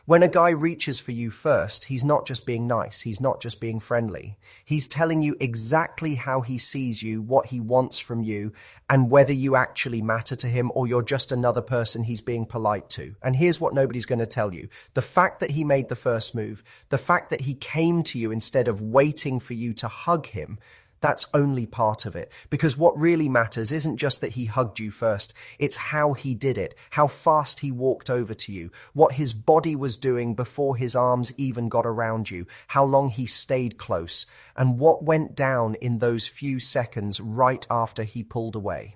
When a guy reaches for you first, he's not just being nice, he's not just being friendly. He's telling you exactly how he sees you, what he wants from you, and whether you actually matter to him or you're just another person he's being polite to. And here's what nobody's going to tell you. The fact that he made the first move, the fact that he came to you instead of waiting for you to hug him, that's only part of it. Because what really matters isn't just that he hugged you first, it's how he did it, how fast he walked over to you, what his body was doing before his arms even got around you, how long he stayed close, and what went down in those few seconds right after he pulled away.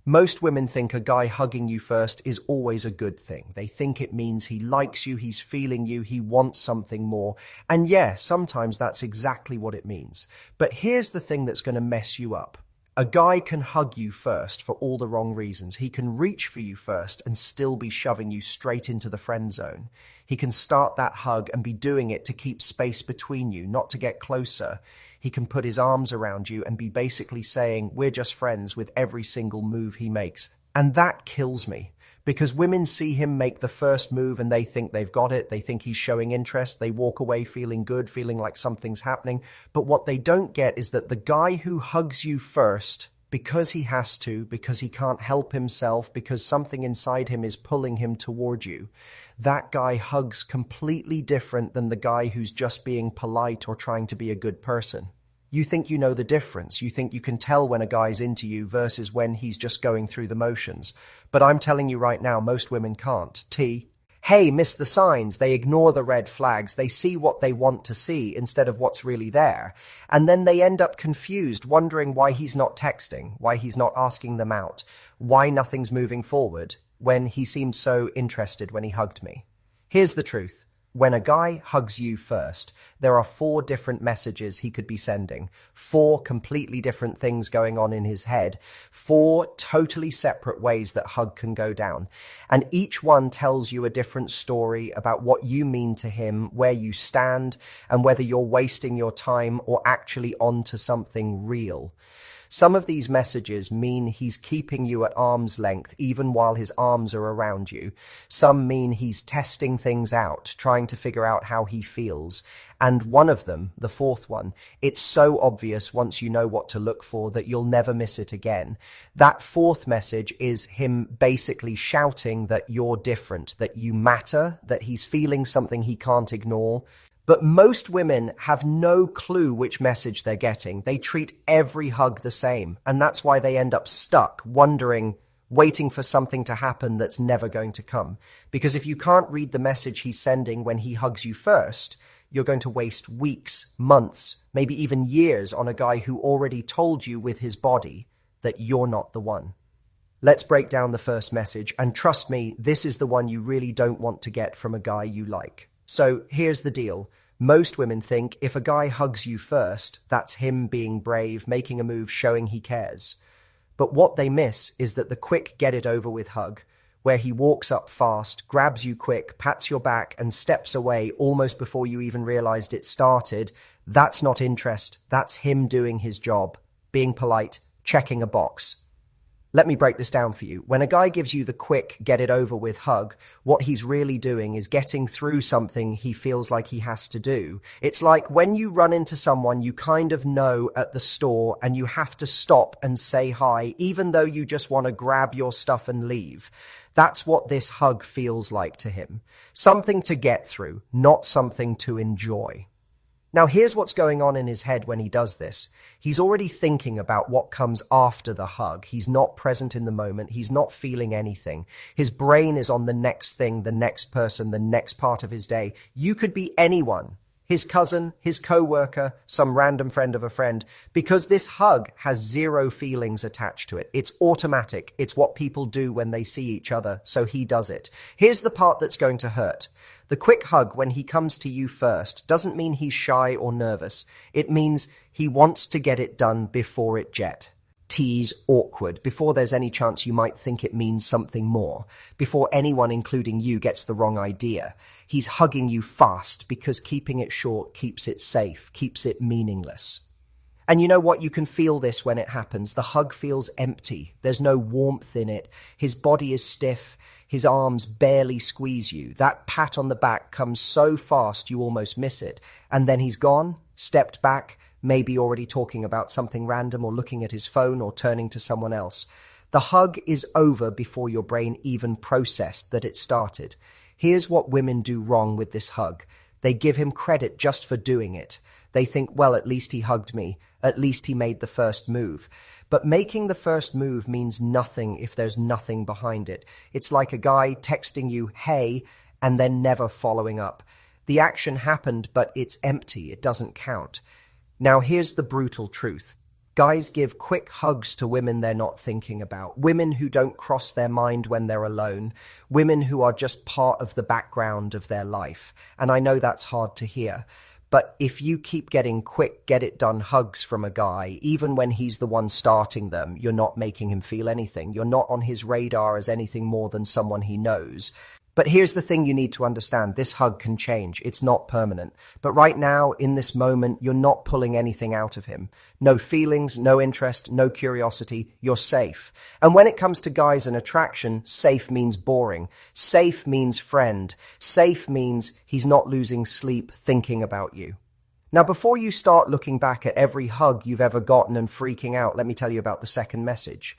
Most women think a guy hugging you first is always a good thing. They think it means he likes you, he's feeling you, he wants something more. And yeah, sometimes that's exactly what it means. But here's the thing that's going to mess you up. A guy can hug you first for all the wrong reasons. He can reach for you first and still be shoving you straight into the friend zone. He can start that hug and be doing it to keep space between you, not to get closer. He can put his arms around you and be basically saying, we're just friends with every single move he makes. And that kills me. Because women see him make the first move and they think they've got it. They think he's showing interest. They walk away feeling good, feeling like something's happening. But what they don't get is that the guy who hugs you first, because he has to, because he can't help himself, because something inside him is pulling him toward you, that guy hugs completely different than the guy who's just being polite or trying to be a good person. You think you know the difference. You think you can tell when a guy's into you versus when he's just going through the motions. But I'm telling you right now, most women can't. Hey, miss the signs. They ignore the red flags. They see what they want to see instead of what's really there. And then they end up confused, wondering why he's not texting, why he's not asking them out, why nothing's moving forward when he seemed so interested when he hugged me. Here's the truth. When a guy hugs you first, there are 4 different messages he could be sending, 4 completely different things going on in his head, 4 totally separate ways that hug can go down. And each one tells you a different story about what you mean to him, where you stand, and whether you're wasting your time or actually onto something real. Some of these messages mean he's keeping you at arm's length even while his arms are around you. Some mean he's testing things out, trying to figure out how he feels. And one of them, the 4th one, it's so obvious once you know what to look for that you'll never miss it again. That 4th message is him basically shouting that you're different, that you matter, that he's feeling something he can't ignore. But most women have no clue which message they're getting. They treat every hug the same, and that's why they end up stuck, wondering, waiting for something to happen that's never going to come. Because if you can't read the message he's sending when he hugs you first, you're going to waste weeks, months, maybe even years on a guy who already told you with his body that you're not the one. Let's break down the first message, and trust me, this is the one you really don't want to get from a guy you like. So here's the deal. Most women think if a guy hugs you first, that's him being brave, making a move, showing he cares. But what they miss is that the quick get-it-over-with hug, where he walks up fast, grabs you quick, pats your back, and steps away almost before you even realized it started, that's not interest. That's him doing his job, being polite, checking a box. Let me break this down for you. When a guy gives you the quick, get-it-over-with hug, what he's really doing is getting through something he feels like he has to do. It's like when you run into someone you kind of know at the store and you have to stop and say hi, even though you just want to grab your stuff and leave. That's what this hug feels like to him. Something to get through, not something to enjoy. Now, here's what's going on in his head when he does this. He's already thinking about what comes after the hug. He's not present in the moment. He's not feeling anything. His brain is on the next thing, the next person, the next part of his day. You could be anyone. His cousin, his co-worker, some random friend of a friend, because this hug has 0 feelings attached to it. It's automatic. It's what people do when they see each other, so he does it. Here's the part that's going to hurt. The quick hug when he comes to you first doesn't mean he's shy or nervous. It means he wants to get it done before it jet. Tease awkward, before there's any chance you might think it means something more, before anyone, including you, gets the wrong idea. He's hugging you fast because keeping it short keeps it safe, keeps it meaningless. And you know what? You can feel this when it happens. The hug feels empty. There's no warmth in it. His body is stiff. His arms barely squeeze you. That pat on the back comes so fast you almost miss it. And then he's gone, stepped back, maybe already talking about something random or looking at his phone or turning to someone else. The hug is over before your brain even processed that it started. Here's what women do wrong with this hug. They give him credit just for doing it. They think, well, at least he hugged me. At least he made the first move. But making the first move means nothing if there's nothing behind it. It's like a guy texting you, hey, and then never following up. The action happened, but it's empty. It doesn't count. Now, here's the brutal truth. Guys give quick hugs to women they're not thinking about, women who don't cross their mind when they're alone, women who are just part of the background of their life. And I know that's hard to hear. But if you keep getting quick, get-it-done hugs from a guy, even when he's the one starting them, you're not making him feel anything. You're not on his radar as anything more than someone he knows. But here's the thing you need to understand. This hug can change. It's not permanent. But right now, in this moment, you're not pulling anything out of him. No feelings, no interest, no curiosity. You're safe. And when it comes to guys and attraction, safe means boring. Safe means friend. Safe means he's not losing sleep thinking about you. Now, before you start looking back at every hug you've ever gotten and freaking out, let me tell you about the second message.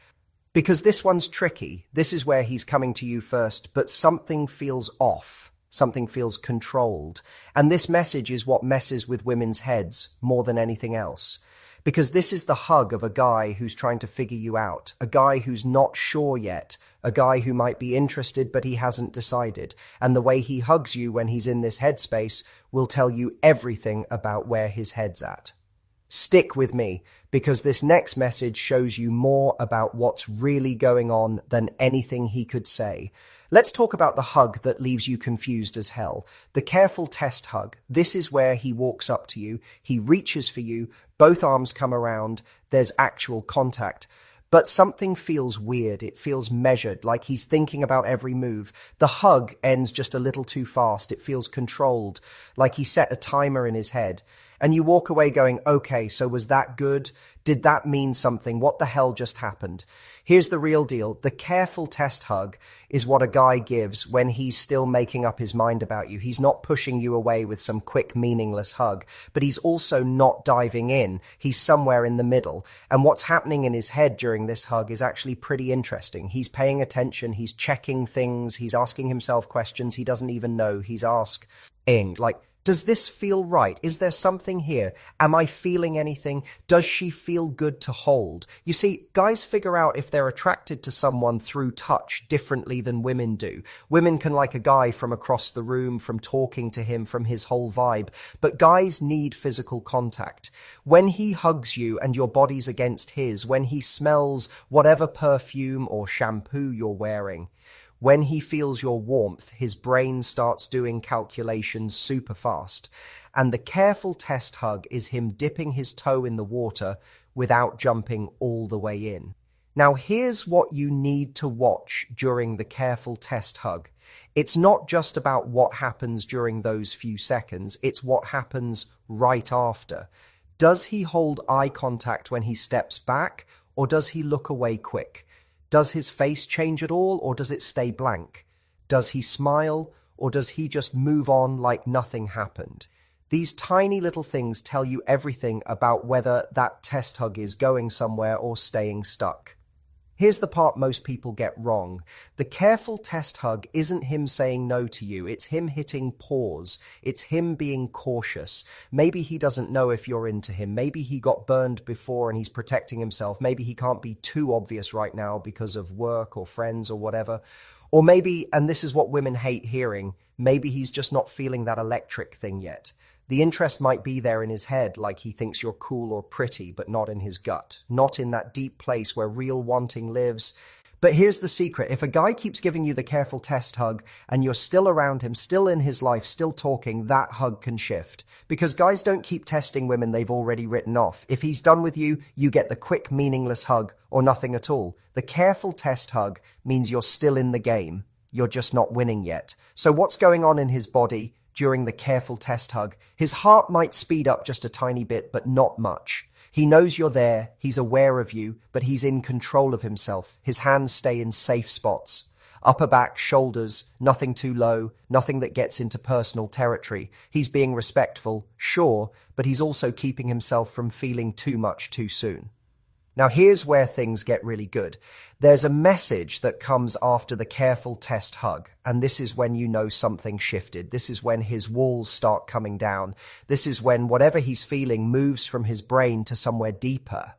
Because this one's tricky. This is where he's coming to you first, but something feels off. Something feels controlled. And this message is what messes with women's heads more than anything else. Because this is the hug of a guy who's trying to figure you out, a guy who's not sure yet, a guy who might be interested but he hasn't decided. And the way he hugs you when he's in this headspace will tell you everything about where his head's at. Stick with me, because this next message shows you more about what's really going on than anything he could say. Let's talk about the hug that leaves you confused as hell. The careful test hug. This is where he walks up to you, he reaches for you, both arms come around, there's actual contact. But something feels weird. It feels measured, like he's thinking about every move. The hug ends just a little too fast. It feels controlled, like he set a timer in his head. And you walk away going, okay, so was that good? Did that mean something? What the hell just happened? Here's the real deal. The careful test hug is what a guy gives when he's still making up his mind about you. He's not pushing you away with some quick, meaningless hug, but he's also not diving in. He's somewhere in the middle. And what's happening in his head during this hug is actually pretty interesting. He's paying attention. He's checking things. He's asking himself questions he doesn't even know he's asking. Like, does this feel right? Is there something here? Am I feeling anything? Does she feel good to hold? You see, guys figure out if they're attracted to someone through touch differently than women do. Women can like a guy from across the room, from talking to him, from his whole vibe. But guys need physical contact. When he hugs you and your body's against his, when he smells whatever perfume or shampoo you're wearing, when he feels your warmth, his brain starts doing calculations super fast. And the careful test hug is him dipping his toe in the water without jumping all the way in. Now, here's what you need to watch during the careful test hug. It's not just about what happens during those few seconds, it's what happens right after. Does he hold eye contact when he steps back, or does he look away quick? Does his face change at all, or does it stay blank? Does he smile, or does he just move on like nothing happened? These tiny little things tell you everything about whether that test hug is going somewhere or staying stuck. Here's the part most people get wrong. The careful test hug isn't him saying no to you. It's him hitting pause. It's him being cautious. Maybe he doesn't know if you're into him. Maybe he got burned before and he's protecting himself. Maybe he can't be too obvious right now because of work or friends or whatever. Or maybe, and this is what women hate hearing, maybe he's just not feeling that electric thing yet. The interest might be there in his head, like he thinks you're cool or pretty, but not in his gut, not in that deep place where real wanting lives. But here's the secret. If a guy keeps giving you the careful test hug and you're still around him, still in his life, still talking, that hug can shift. Because guys don't keep testing women they've already written off. If he's done with you, you get the quick, meaningless hug or nothing at all. The careful test hug means you're still in the game. You're just not winning yet. So what's going on in his body during the careful test hug? His heart might speed up just a tiny bit, but not much. He knows you're there, he's aware of you, but he's in control of himself. His hands stay in safe spots. Upper back, shoulders, nothing too low, nothing that gets into personal territory. He's being respectful, sure, but he's also keeping himself from feeling too much too soon. Now here's where things get really good. There's a message that comes after the careful test hug, and this is when you know something shifted. This is when his walls start coming down. This is when whatever he's feeling moves from his brain to somewhere deeper.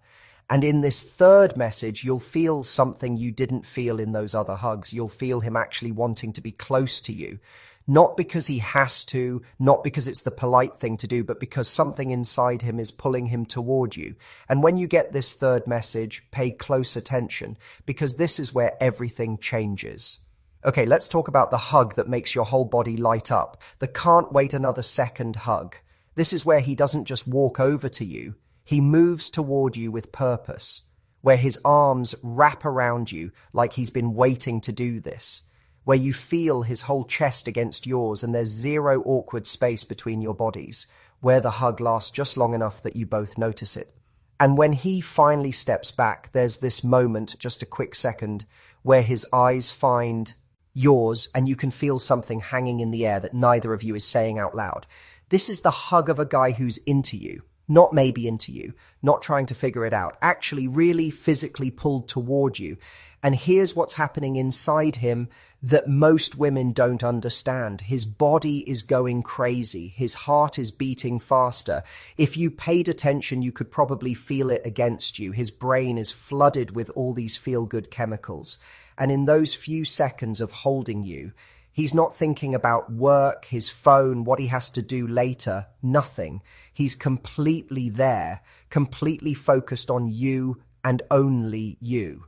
And in this third message, you'll feel something you didn't feel in those other hugs. You'll feel him actually wanting to be close to you. Not because he has to, not because it's the polite thing to do, but because something inside him is pulling him toward you. And when you get this third message, pay close attention, because this is where everything changes. Okay, let's talk about the hug that makes your whole body light up. The can't wait another second hug. This is where he doesn't just walk over to you. He moves toward you with purpose, where his arms wrap around you like he's been waiting to do this, where you feel his whole chest against yours and there's zero awkward space between your bodies, where the hug lasts just long enough that you both notice it. And when he finally steps back, there's this moment, just a quick second, where his eyes find yours and you can feel something hanging in the air that neither of you is saying out loud. This is the hug of a guy who's into you. Not maybe into you, not trying to figure it out, actually really physically pulled toward you. And here's what's happening inside him that most women don't understand. His body is going crazy. His heart is beating faster. If you paid attention, you could probably feel it against you. His brain is flooded with all these feel-good chemicals. And in those few seconds of holding you, he's not thinking about work, his phone, what he has to do later, nothing. He's completely there, completely focused on you and only you.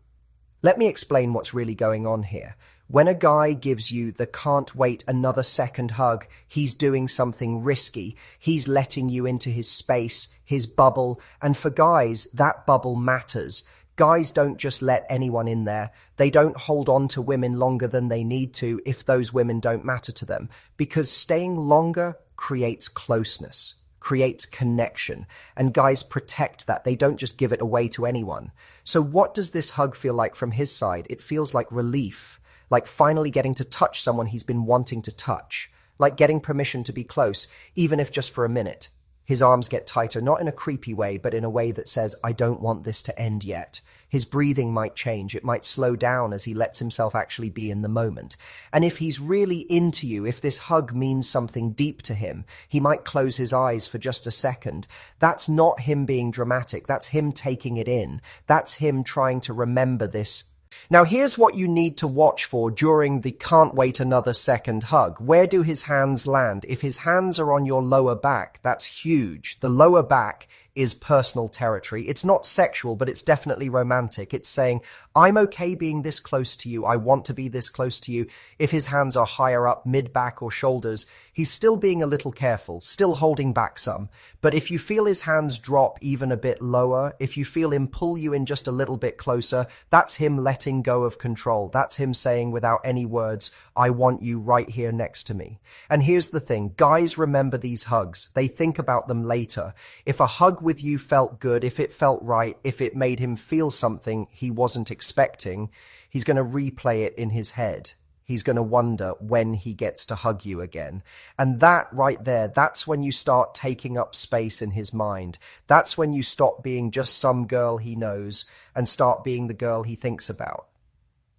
Let me explain what's really going on here. When a guy gives you the can't wait another second hug, he's doing something risky. He's letting you into his space, his bubble, and for guys, that bubble matters. Guys don't just let anyone in there. They don't hold on to women longer than they need to if those women don't matter to them, because staying longer creates closeness, creates connection, and guys protect that. They don't just give it away to anyone. So what does this hug feel like from his side? It feels like relief, like finally getting to touch someone he's been wanting to touch, like getting permission to be close, even if just for a minute. His arms get tighter, not in a creepy way, but in a way that says, I don't want this to end yet. His breathing might change. It might slow down as he lets himself actually be in the moment. And if he's really into you, if this hug means something deep to him, he might close his eyes for just a second. That's not him being dramatic. That's him taking it in. That's him trying to remember this. Now, here's what you need to watch for during the can't wait another second hug. Where do his hands land? If his hands are on your lower back, that's huge. The lower back is personal territory. It's not sexual, but it's definitely romantic. It's saying, I'm okay being this close to you. I want to be this close to you. If his hands are higher up, mid-back or shoulders, he's still being a little careful, still holding back some. But if you feel his hands drop even a bit lower, if you feel him pull you in just a little bit closer, that's him letting go of control. That's him saying without any words, I want you right here next to me. And here's the thing, guys remember these hugs. They think about them later. If a hug with you felt good, if it felt right, if it made him feel something he wasn't expecting, he's going to replay it in his head. He's going to wonder when he gets to hug you again. And that right there, that's when you start taking up space in his mind. That's when you stop being just some girl he knows and start being the girl he thinks about.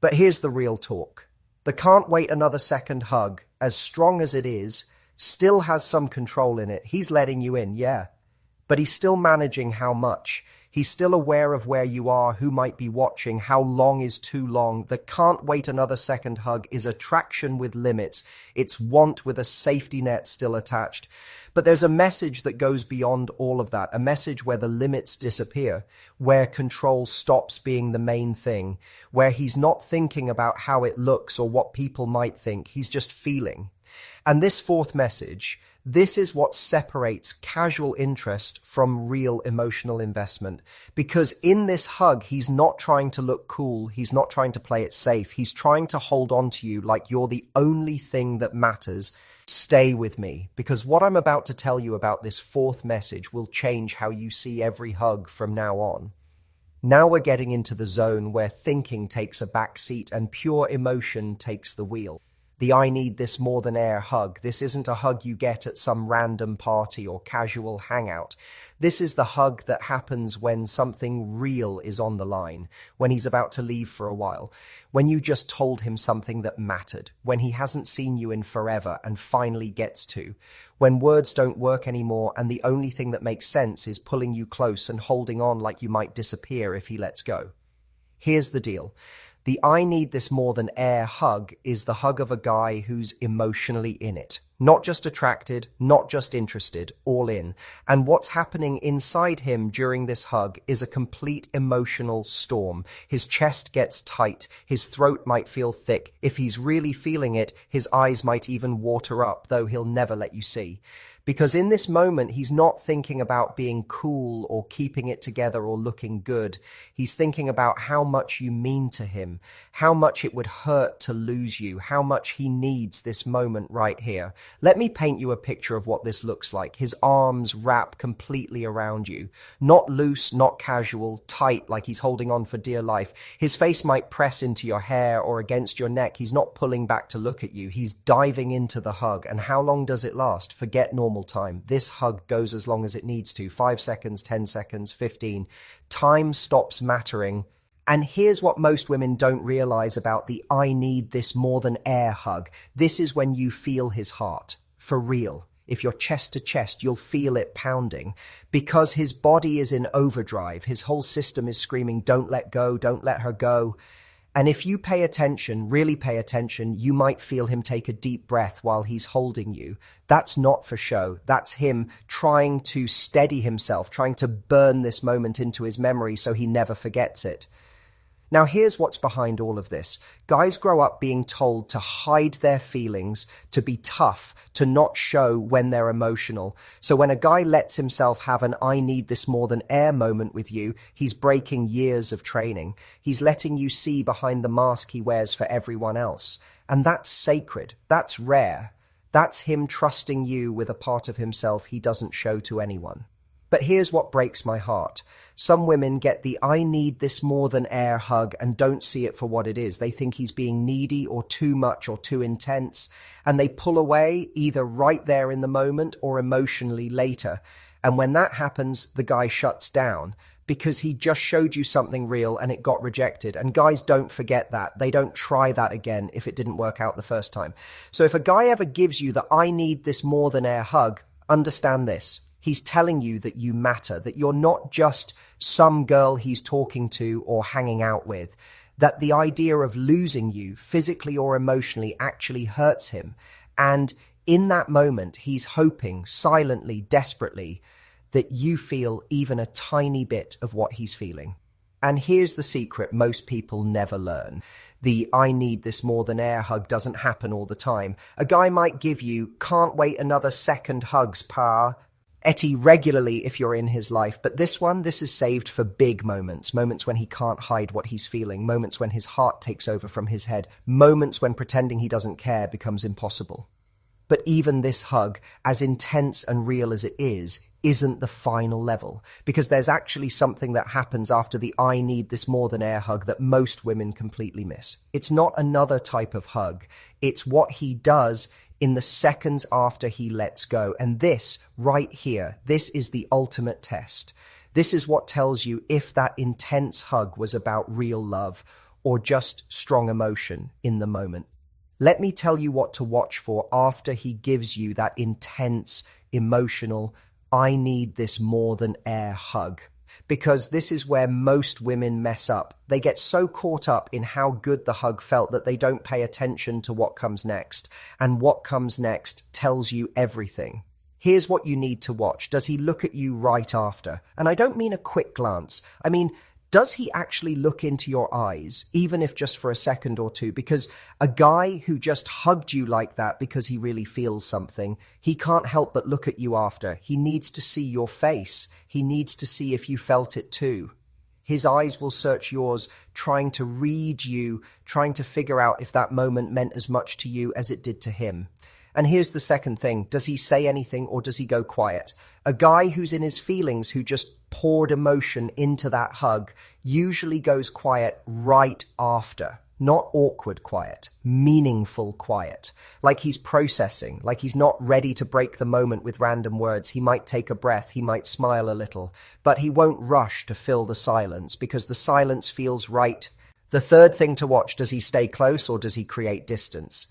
But here's the real talk. The can't wait another second hug, as strong as it is, still has some control in it. He's letting you in, yeah. But he's still managing how much. He's still aware of where you are, who might be watching, how long is too long. The can't wait another second hug is attraction with limits. It's want with a safety net still attached. But there's a message that goes beyond all of that, a message where the limits disappear, where control stops being the main thing, where he's not thinking about how it looks or what people might think. He's just feeling. And this fourth message, this is what separates casual interest from real emotional investment. Because in this hug, he's not trying to look cool. He's not trying to play it safe. He's trying to hold on to you like you're the only thing that matters. Stay with me, because what I'm about to tell you about this fourth message will change how you see every hug from now on. Now we're getting into the zone where thinking takes a back seat and pure emotion takes the wheel. The I need this more than air hug. This isn't a hug you get at some random party or casual hangout. This is the hug that happens when something real is on the line, when he's about to leave for a while, when you just told him something that mattered, when he hasn't seen you in forever and finally gets to, when words don't work anymore and the only thing that makes sense is pulling you close and holding on like you might disappear if he lets go. Here's the deal. The I need this more than air hug is the hug of a guy who's emotionally in it. Not just attracted, not just interested, all in. And what's happening inside him during this hug is a complete emotional storm. His chest gets tight, his throat might feel thick. If he's really feeling it, his eyes might even water up, though he'll never let you see. Because in this moment, he's not thinking about being cool or keeping it together or looking good. He's thinking about how much you mean to him, how much it would hurt to lose you, how much he needs this moment right here. Let me paint you a picture of what this looks like. His arms wrap completely around you. Not loose, not casual, tight like he's holding on for dear life. His face might press into your hair or against your neck. He's not pulling back to look at you. He's diving into the hug. And how long does it last? Forget normal time. This hug goes as long as it needs to. 5 seconds, 10 seconds, 15. Time stops mattering. And here's what most women don't realize about the I need this more than air hug. This is when you feel his heart. For real. If you're chest to chest, you'll feel it pounding. Because his body is in overdrive. His whole system is screaming, don't let go, don't let her go. And if you pay attention, really pay attention, you might feel him take a deep breath while he's holding you. That's not for show. That's him trying to steady himself, trying to burn this moment into his memory so he never forgets it. Now, here's what's behind all of this. Guys grow up being told to hide their feelings, to be tough, to not show when they're emotional. So when a guy lets himself have an I need this more than air moment with you, he's breaking years of training. He's letting you see behind the mask he wears for everyone else. And that's sacred. That's rare. That's him trusting you with a part of himself he doesn't show to anyone. But here's what breaks my heart. Some women get the I need this more than air hug and don't see it for what it is. They think he's being needy or too much or too intense, and they pull away either right there in the moment or emotionally later. And when that happens, the guy shuts down because he just showed you something real and it got rejected. And guys don't forget that. They don't try that again if it didn't work out the first time. So if a guy ever gives you the I need this more than air hug, understand this. He's telling you that you matter, that you're not just some girl he's talking to or hanging out with, that the idea of losing you physically or emotionally actually hurts him. And in that moment, he's hoping silently, desperately, that you feel even a tiny bit of what he's feeling. And here's the secret most people never learn. The I need this more than air hug doesn't happen all the time. A guy might give you, can't wait another second hugs, pa. Etty regularly if you're in his life, but this is saved for big moments when he can't hide what he's feeling, moments when his heart takes over from his head, moments when pretending he doesn't care becomes impossible. But even this hug, as intense and real as it is, isn't the final level, because there's actually something that happens after the I need this more than air hug that most women completely miss. It's not another type of hug. It's what he does in the seconds after he lets go. And this right here, this is the ultimate test. This is what tells you if that intense hug was about real love or just strong emotion in the moment. Let me tell you what to watch for after he gives you that intense, emotional, I need this more than air hug. Because this is where most women mess up. They get so caught up in how good the hug felt that they don't pay attention to what comes next. And what comes next tells you everything. Here's what you need to watch. Does he look at you right after? And I don't mean a quick glance. I mean, does he actually look into your eyes, even if just for a second or two? Because a guy who just hugged you like that because he really feels something, he can't help but look at you after. He needs to see your face. He needs to see if you felt it too. His eyes will search yours, trying to read you, trying to figure out if that moment meant as much to you as it did to him. And here's the second thing. Does he say anything or does he go quiet? A guy who's in his feelings, who just poured emotion into that hug usually goes quiet right after. Not awkward quiet, meaningful quiet. Like he's processing, like he's not ready to break the moment with random words. He might take a breath, he might smile a little, but he won't rush to fill the silence because the silence feels right. The third thing to watch, does he stay close or does he create distance?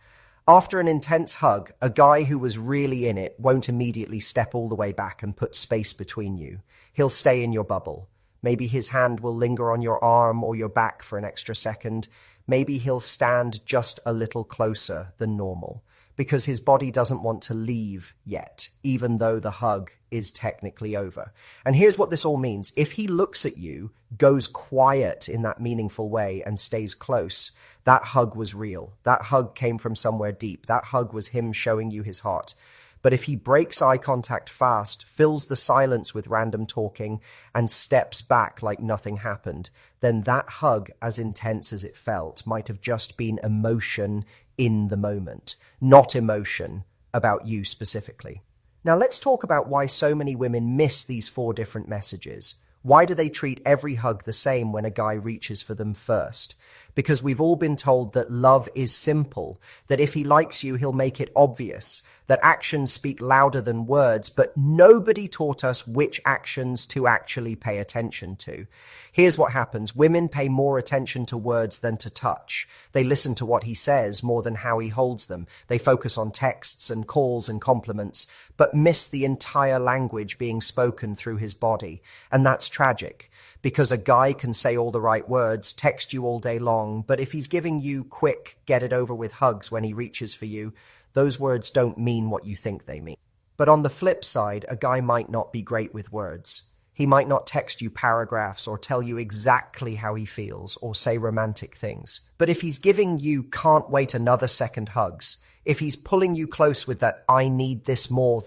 After an intense hug, a guy who was really in it won't immediately step all the way back and put space between you. He'll stay in your bubble. Maybe his hand will linger on your arm or your back for an extra second. Maybe he'll stand just a little closer than normal because his body doesn't want to leave yet, even though the hug is technically over. And here's what this all means. If he looks at you, goes quiet in that meaningful way and stays close, that hug was real. That hug came from somewhere deep. That hug was him showing you his heart. But if he breaks eye contact fast, fills the silence with random talking, and steps back like nothing happened, then that hug, as intense as it felt, might have just been emotion in the moment, not emotion about you specifically. Now let's talk about why so many women miss these 4 different messages. Why do they treat every hug the same when a guy reaches for them first? Because we've all been told that love is simple, that if he likes you, he'll make it obvious, that actions speak louder than words, but nobody taught us which actions to actually pay attention to. Here's what happens. Women pay more attention to words than to touch. They listen to what he says more than how he holds them. They focus on texts and calls and compliments, but miss the entire language being spoken through his body. And that's tragic, because a guy can say all the right words, text you all day long, but if he's giving you quick, get it over with hugs when he reaches for you, those words don't mean what you think they mean. But on the flip side, a guy might not be great with words. He might not text you paragraphs or tell you exactly how he feels or say romantic things. But if he's giving you can't wait another second hugs, if he's pulling you close with that I need this more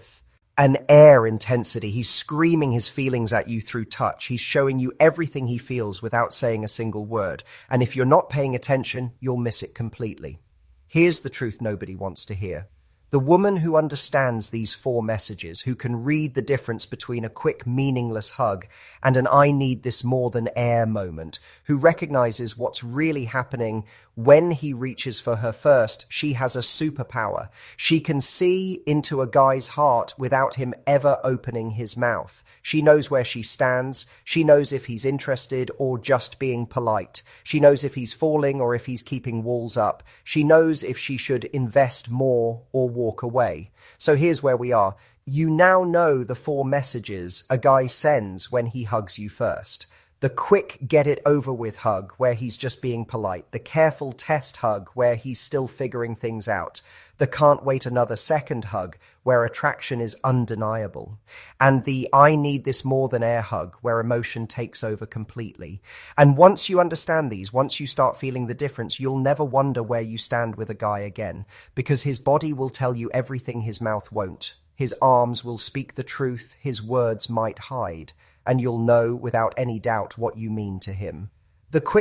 an air intensity, he's screaming his feelings at you through touch, he's showing you everything he feels without saying a single word. And if you're not paying attention, you'll miss it completely. Here's the truth nobody wants to hear. The woman who understands these 4 messages, who can read the difference between a quick, meaningless hug and an I need this more than air moment, who recognizes what's really happening when he reaches for her first, she has a superpower. She can see into a guy's heart without him ever opening his mouth. She knows where she stands. She knows if he's interested or just being polite. She knows if he's falling or if he's keeping walls up. She knows if she should invest more or walk away. So here's where we are. You now know the 4 messages a guy sends when he hugs you first. The quick get it over with hug where he's just being polite. The careful test hug where he's still figuring things out. The can't wait another second hug where attraction is undeniable. And the I need this more than air hug where emotion takes over completely. And once you understand these, once you start feeling the difference, you'll never wonder where you stand with a guy again, because his body will tell you everything his mouth won't. His arms will speak the truth his words might hide, and you'll know without any doubt what you mean to him. The quick